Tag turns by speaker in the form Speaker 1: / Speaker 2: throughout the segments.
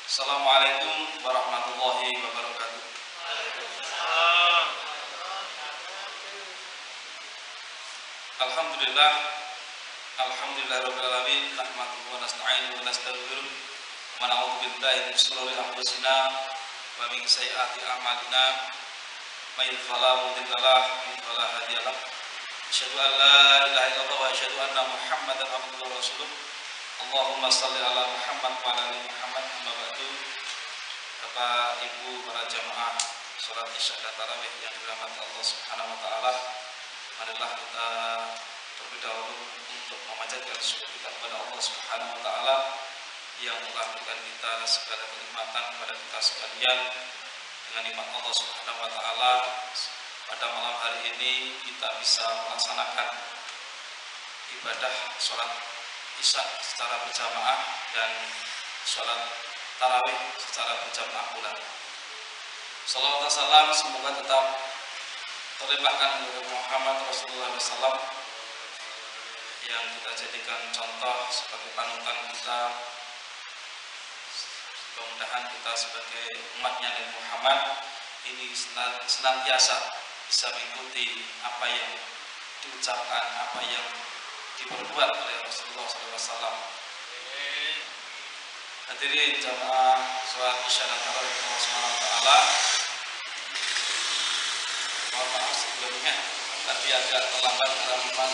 Speaker 1: Assalamualaikum warahmatullahi wabarakatuh. Alhamdulillah, alhamdulillahirabbil alamin, nahmaduhu wa nasta'inuhu wa nastaghfiruh wa na'udzu billahi min shururi anfusina wa min sayyiati a'malina. May yahdihillahu fala mudilla lahu wa may yudlil fala hadiya lahu. Asyhadu an la ilaha illallah wa asyhadu anna Muhammadan abduhu wa rasuluh. Allahumma shalli ala Muhammad wa ala ali Muhammad. Amma ba'du. Bapak Ibu para jamaah salat Isya dan tarawih yang dirahmati Allah Subhanahu wa taala, marilah kita terlebih dahulu untuk memanjatkan syukur kita kepada Allah Subhanahu wa taala yang telah memberikan kita segala kenikmatan kepada kita sekalian. Dengan nikmat Allah Subhanahu wa taala, pada malam hari ini kita bisa melaksanakan ibadah sholat Isya secara berjamaah dan sholat tarawih secara berjamaah pula. Salawat dan salam semoga tetap terlimpahkan kepada Muhammad Rasulullah SAW yang kita jadikan contoh sebagai panutan kita. Mudah-mudahan kita sebagai umatnya Nabi Muhammad ini senantiasa bisa mengikuti apa yang diucapkan, apa yang diperbuat oleh Rasulullah SAW. Hadirin jamaah sholat Isya dan tarawih Allah Subhanahu wa taala. Mohon maaf sebelumnya tadi agak terlambat karena memang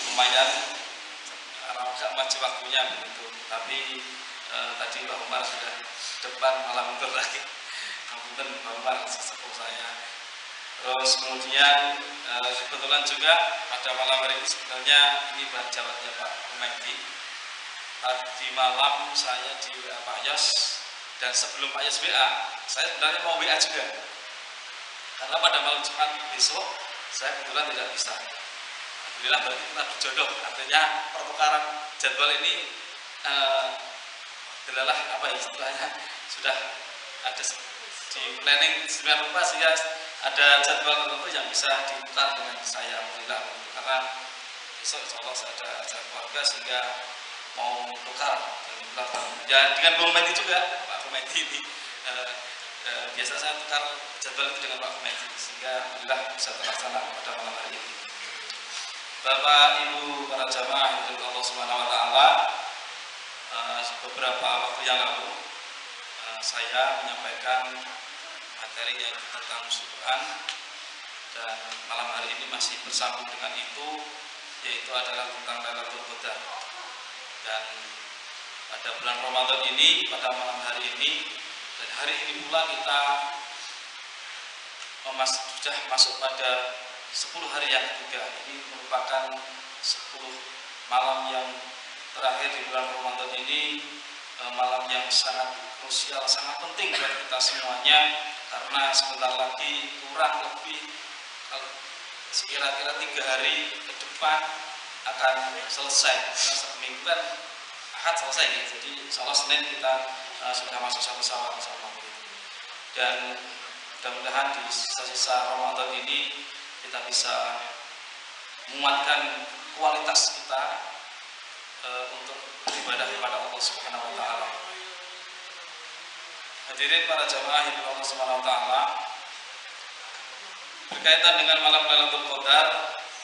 Speaker 1: lumayan agak maju waktunya begitu. Tapi tadi Pak Umar sudah depan malah mundur lagi. Kemudian Pak Umar sesepuh saya. Terus kemudian kebetulan juga pada malam hari ini sebenarnya ini jawabnya Pak Umedi. Tadi malam saya di WA Pak Yos, dan sebelum Pak Yos WA, saya sebenarnya mau WA juga. Karena pada malam Jumat besok saya kebetulan tidak bisa. Alhamdulillah berarti kita berjodoh. Artinya pertukaran jadwal ini adalah apa ya istilahnya, sudah ada di planning sedemikian rupa sehingga ada jadwal tertentu yang bisa ditukar dengan saya. Alhamdulillah, karena besok insya Allah saya ada acara keluarga sehingga mau tukar ya dengan Bu Medi juga. Pak Medi ini biasa saya tukar jadwal itu dengan Pak Medi sehingga alhamdulillah bisa terlaksana pada malam hari ini. Bapak Ibu para jamaah yang Allah Subhanahu wa taala, beberapa waktu yang lalu saya menyampaikan materi yang tentang syukuran, dan malam hari ini masih bersambung dengan itu, yaitu adalah tentang Lailatul Qadar. Dan pada bulan Ramadan ini, pada malam hari ini dan hari ini pula kita sudah masuk pada 10 hari yang ketiga. Ini merupakan 10 malam yang terakhir di bulan Ramadan ini, malam yang sangat krusial, sangat penting buat kita semuanya, karena sebentar lagi kurang lebih sekira-kira 3 hari ke depan akan selesai. Seminggu kan Ahad selesai ya, jadi insya Allah Senin kita sudah masuk satu Syawal insya Allah. Dan mudah-mudahan di sisa-sisa Ramadan ini kita bisa menguatkan kualitas kita untuk beribadah kepada Allah Subhanahu wa taala. Hadirin para jamaah yang Allah Subhanahu wa taala, berkaitan dengan malam Lailatul Qadar,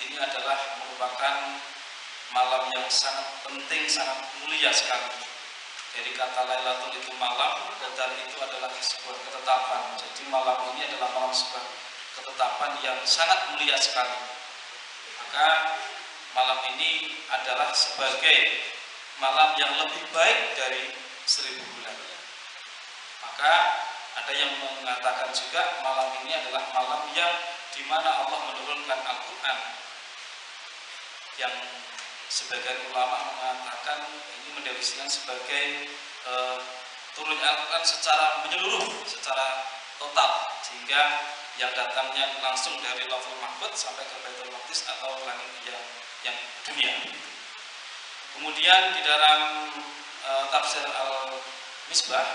Speaker 1: ini adalah merupakan malam yang sangat penting, sangat mulia sekali. Jadi kata Lailatul itu malam, Qadar itu adalah sebuah ketetapan. Jadi malam ini adalah malam sebuah ketetapan yang sangat mulia sekali. Maka malam ini adalah sebagai malam yang lebih baik dari 1000 bulan. Maka ada yang mengatakan juga malam ini adalah malam yang dimana Allah menurunkan Al-Quran, yang sebagian ulama mengatakan ini mendefinisikan sebagai turunnya Al-Quran secara menyeluruh, secara total, sehingga yang datangnya langsung dari Lauhul Mahfuz sampai ke Baitul Maqdis atau langit yang dunia. Kemudian di dalam tafsir Al-Misbah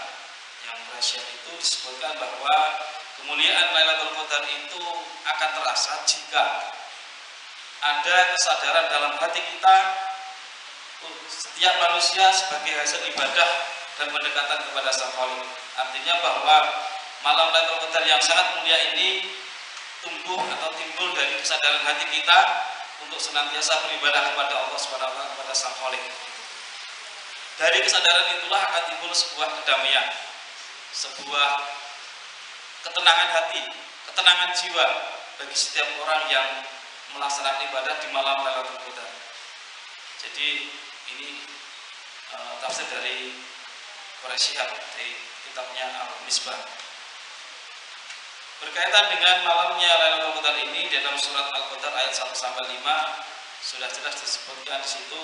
Speaker 1: yang rahasia itu disebutkan bahwa kemuliaan Lailatul Qadar itu akan terasa jika ada kesadaran dalam hati kita, setiap manusia sebagai hasil ibadah dan pendekatan kepada Sang Khalik. Artinya bahwa malam Lailatul Qadar yang sangat mulia ini tumbuh atau timbul dari kesadaran hati kita untuk senantiasa beribadah kepada Allah Subhanahu wa taala, kepada Sang Khalik. Dari kesadaran itulah akan timbul sebuah kedamaian, sebuah ketenangan hati, ketenangan jiwa bagi setiap orang yang melaksanakan ibadah di malam Lailatul Qadar. Jadi ini tafsir dari Quraisy Shihab dari kitabnya Al-Misbah. Berkaitan dengan malamnya Lailatul Qadar ini dalam surat Al-Qadar ayat 1 sampai 5 sudah jelas disebutkan di situ,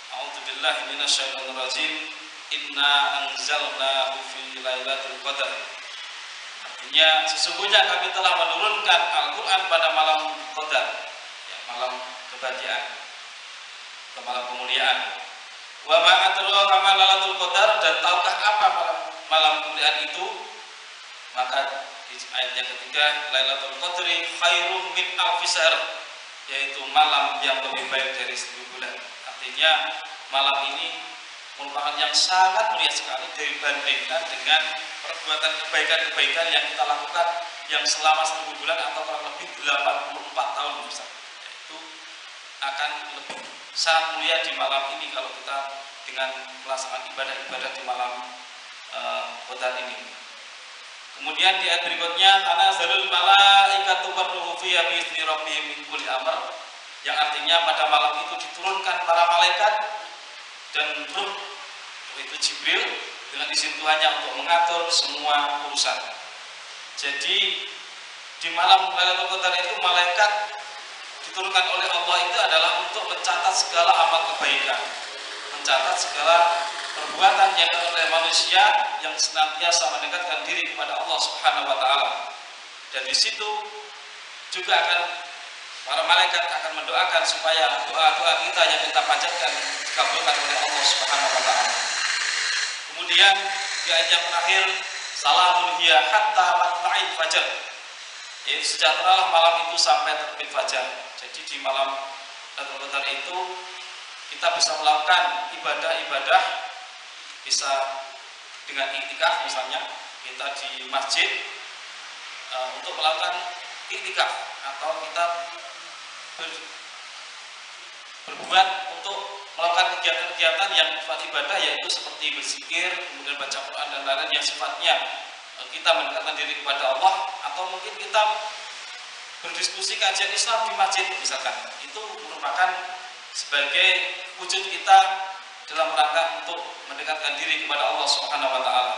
Speaker 1: A'udzubillahi minasyaitonir rajim, inna anzalnahu fi lailatul qadar. Artinya sesungguhnya kami telah menurunkan Al-Qur'an pada malam Qadar, ya, malam kebahagiaan atau malam kemuliaan. Wa ma adraka ma lailatul qadar, dan tahukah apa malam kemuliaan itu? Maka di ayat yang ketiga, Lailatul Qadri khairum min alfi syahr, yaitu malam yang lebih baik dari 1000 bulan. Artinya malam ini merupakan yang sangat mulia sekali dibandingkan dengan perbuatan kebaikan-kebaikan yang kita lakukan yang selama 1000 bulan atau kurang lebih 84 tahun misalnya. Itu akan lebih sangat mulia di malam ini kalau kita dengan melaksanakan ibadah-ibadah di malam Qadar ini. Kemudian di ayat berikutnya, tanazzalul malaikatu warruhu fiha bi'izni rabbihim min kulli amr, yang artinya pada malam itu diturunkan para malaikat dan ruh, yaitu Jibril, dengan izin Tuhannya untuk mengatur semua urusan. Jadi di malam Lailatul Qadar itu malaikat diturunkan oleh Allah itu adalah untuk mencatat segala amal kebaikan, mencatat segala perbuatan yang oleh manusia yang senantiasa mendekatkan diri kepada Allah Subhanahu wa taala. Dan di situ juga akan para malaikat akan mendoakan supaya doa-doa kita yang kita panjatkan dikabulkan oleh Allah Subhanahu wa taala. Kemudian di ayat yang terakhir, salamun hiya hatta matla'il fajar, yaitu sejahteralah malam itu sampai terbit fajar. Jadi di malam Lailatul Qadar itu kita bisa melakukan ibadah-ibadah, bisa dengan iktikaf misalnya, kita di masjid untuk melakukan iktikaf, atau kita berbuat untuk melakukan kegiatan-kegiatan yang sifat ibadah, yaitu seperti berzikir, kemudian baca Quran dan lain-lain yang sifatnya kita mendekatkan diri kepada Allah, atau mungkin kita berdiskusi kajian Islam di masjid misalkan. Itu merupakan sebagai wujud kita dalam rangka untuk mendekatkan diri kepada Allah Subhanahu wa taala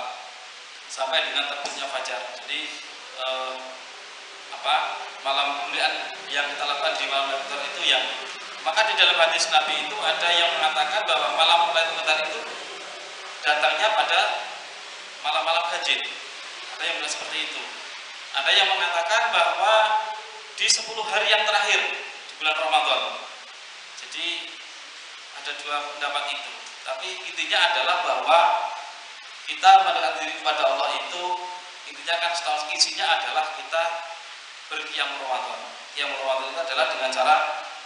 Speaker 1: sampai dengan terbitnya fajar. Jadi malam kemuliaan yang kita lakukan di malam Lailatul Qadar itu, yang maka di dalam hadis Nabi itu ada yang mengatakan bahwa malam Lailatul Qadar itu datangnya pada malam-malam hajin. Ada yang bilang seperti itu. Ada yang mengatakan bahwa di 10 hari yang terakhir di bulan Ramadan. Jadi ada dua pendapat itu. Tapi intinya adalah bahwa kita mendekatkan diri kepada Allah itu intinya kan isinya adalah kita berqiyam Ramadan. Qiyam Ramadan itu adalah dengan cara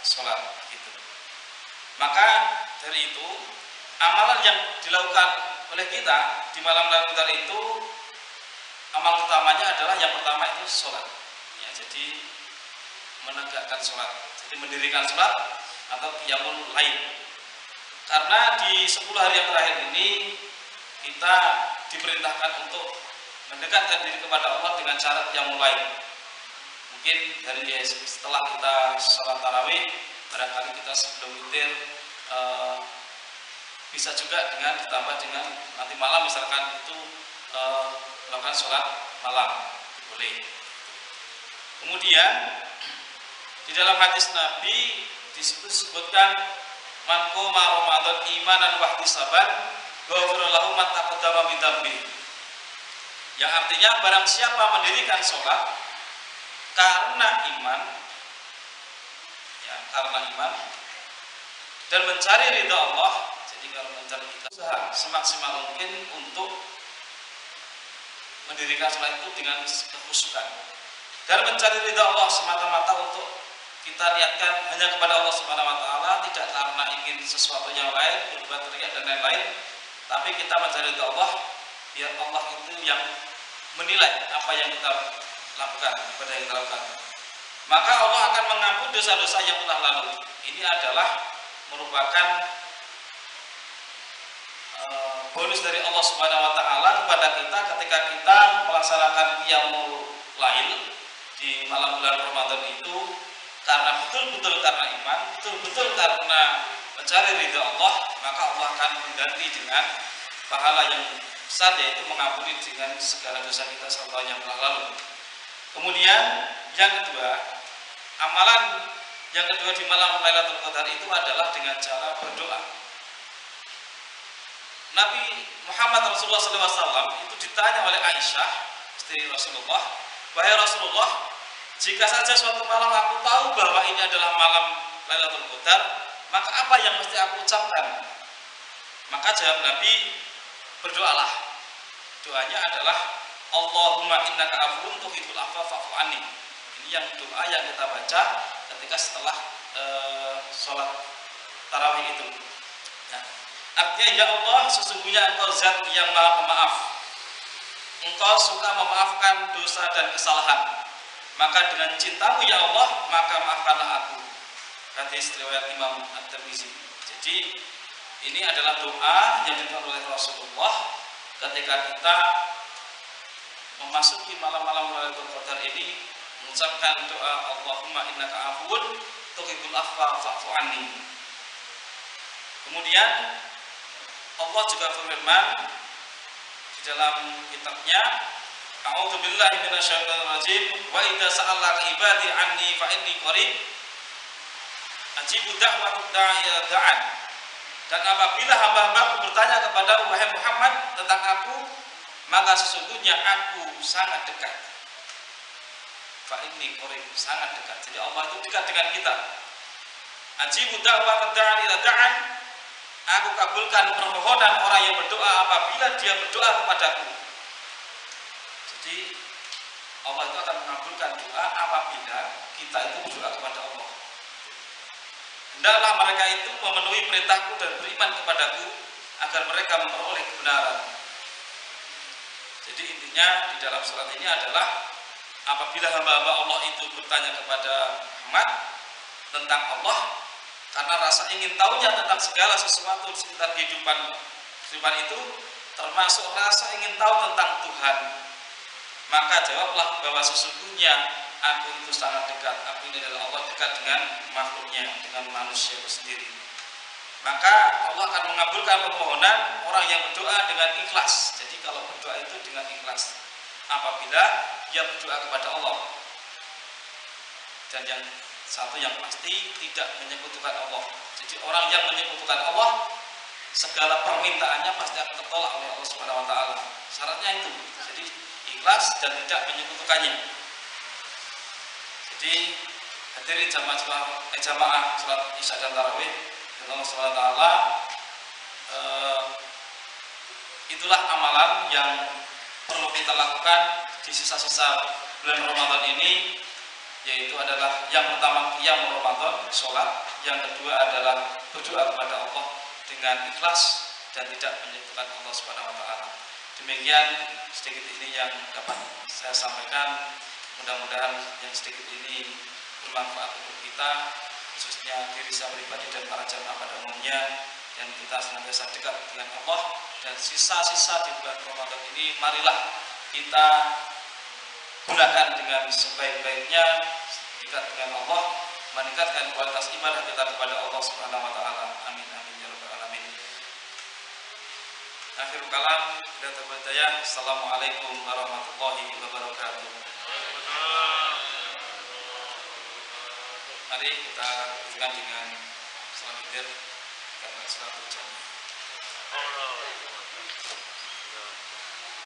Speaker 1: sholat gitu. Maka dari itu amalan yang dilakukan oleh kita di malam Lailatul Qadar itu, amal utamanya adalah yang pertama itu sholat. Ya, jadi menegakkan sholat, jadi mendirikan sholat atau qiyamul lail. Karena di 10 hari yang terakhir ini kita diperintahkan untuk mendekatkan diri kepada Allah dengan cara qiyamul lail. Mungkin dari setelah kita sholat tarawih, barangkali kita sebelum witir, bisa juga dengan ditambah dengan nanti malam misalkan itu melakukan sholat malam, boleh. Kemudian di dalam hadis Nabi di situ disebutkan, man qoma Ramadan imanan wa ihtisaban ghufira lahu ma taqaddama min dzambi. Yang artinya barang siapa mendirikan sholat karena iman, ya, karena iman dan mencari ridha Allah. Jadi kalau mencari, kita usaha semaksimal mungkin untuk mendirikan sholat itu dengan kekhusyukan dan mencari ridha Allah semata-mata untuk kita niatkan hanya kepada Allah Subhanahu wa taala, tidak karena ingin sesuatu yang lain, berbuat riya dan lain-lain. Tapi kita mencari ridha Allah, biar Allah itu yang menilai apa yang kita lakukan, ibadah yang kita lakukan. Maka Allah akan mengampuni dosa-dosa yang telah lalu. Ini adalah merupakan bonus dari Allah Subhanahu wa taala kepada kita ketika kita melaksanakan qiyamul lail di malam bulan Ramadan itu, karena betul-betul karena iman, betul-betul karena mencari ridha Allah, maka Allah akan mengganti dengan pahala yang besar, yaitu mengampuni dengan segala dosa kita selama yang telah lalu. Kemudian yang kedua, amalan yang kedua di malam Lailatul Qadar itu adalah dengan cara berdoa. Nabi Muhammad Rasulullah SAW itu ditanya oleh Aisyah, istri Rasulullah, wahai Rasulullah, jika saja suatu malam aku tahu bahwa ini adalah malam Lailatul Qadar, maka apa yang mesti aku ucapkan? Maka jawab Nabi, berdoalah. Doanya adalah Allahumma innaka afuwwun tuhibbul afwa fa'fu anni. Ini yang doa yang kita baca ketika setelah sholat tarawih itu. Nah, artinya, ya Allah, sesungguhnya Engkau zat yang maha pemaaf. Engkau suka memaafkan dosa dan kesalahan. Maka dengan cintamu ya Allah, maka maafkanlah aku. Hadis riwayat Imam At-Tirmizi. Jadi ini adalah doa yang dilakukan oleh Rasulullah ketika kita memasuki malam-malam Lailatul Qadar ini, mengucapkan doa Allahumma innaka afuwwun tuhibbul afwa fa'fu anni. Kemudian Allah juga berfirman di dalam kitabnya, A'udzubillahi minasyaitonirrajim, wa idza sa'alaka ibadi anni fa inni qarib ajibu da'watad da'i da'an. Dan apabila hamba-hambaku bertanya kepada wahai Muhammad tentang aku, maka sesungguhnya aku sangat dekat. Fa inni qarib, sangat dekat. Jadi Allah itu dekat dengan kita. Ajibu da'watad da'i da'an. Aku kabulkan permohonan orang yang berdoa apabila dia berdoa kepadaku. Jadi Allah itu akan mengabulkan doa apabila kita itu berdoa kepada Allah. Hendaklah mereka itu memenuhi perintahku dan beriman kepadaku agar mereka memperoleh kebenaran. Jadi intinya di dalam surat ini adalah apabila hamba-hamba Allah itu bertanya kepada Muhammad tentang Allah, karena rasa ingin tahunya tentang segala sesuatu di sekitar kehidupan itu, termasuk rasa ingin tahu tentang Tuhan, maka jawablah bahwa sesungguhnya aku itu sangat dekat. Aku ini adalah Allah, dekat dengan makhluknya, dengan manusia itu sendiri. Maka Allah akan mengabulkan permohonan orang yang berdoa dengan ikhlas. Jadi kalau berdoa itu dengan ikhlas, apabila dia berdoa kepada Allah. Dan yang satu yang pasti, tidak menyekutukan Allah. Jadi orang yang menyekutukan Allah, segala permintaannya pasti akan tertolak oleh Allah Subhanahu wa taala. Syaratnya itu. Jadi ikhlas dan tidak menyekutukannya. Jadi hadirin jamaah salat Isya dan Tarawih, Allah Subhanahu wa taala, itulah amalan yang perlu kita lakukan di sisa-sisa bulan Ramadan ini, yaitu adalah yang pertama qiyamul Ramadan, sholat. Yang kedua adalah berdoa kepada Allah dengan ikhlas dan tidak menyekutukan Allah Subhanahu wa taala. Demikian sedikit ini yang dapat saya sampaikan. Mudah-mudahan yang sedikit ini bermanfaat untuk kita, khususnya diri saya pribadi dan para jamaah pada umumnya, dan kita senantiasa dekat dengan Allah. Dan sisa-sisa di bulan Ramadan ini, marilah kita gunakan dengan sebaik-baiknya, dekat dengan Allah, meningkatkan kualitas ibadah kita kepada Allah Subhanahu wa taala. Amin amin ya rabbal alamin. Akhirul kalam, dan terbaik. Assalamualaikum warahmatullahi wabarakatuh. Mari kita lanjutkan dengan salam witir karena salat berjamaah.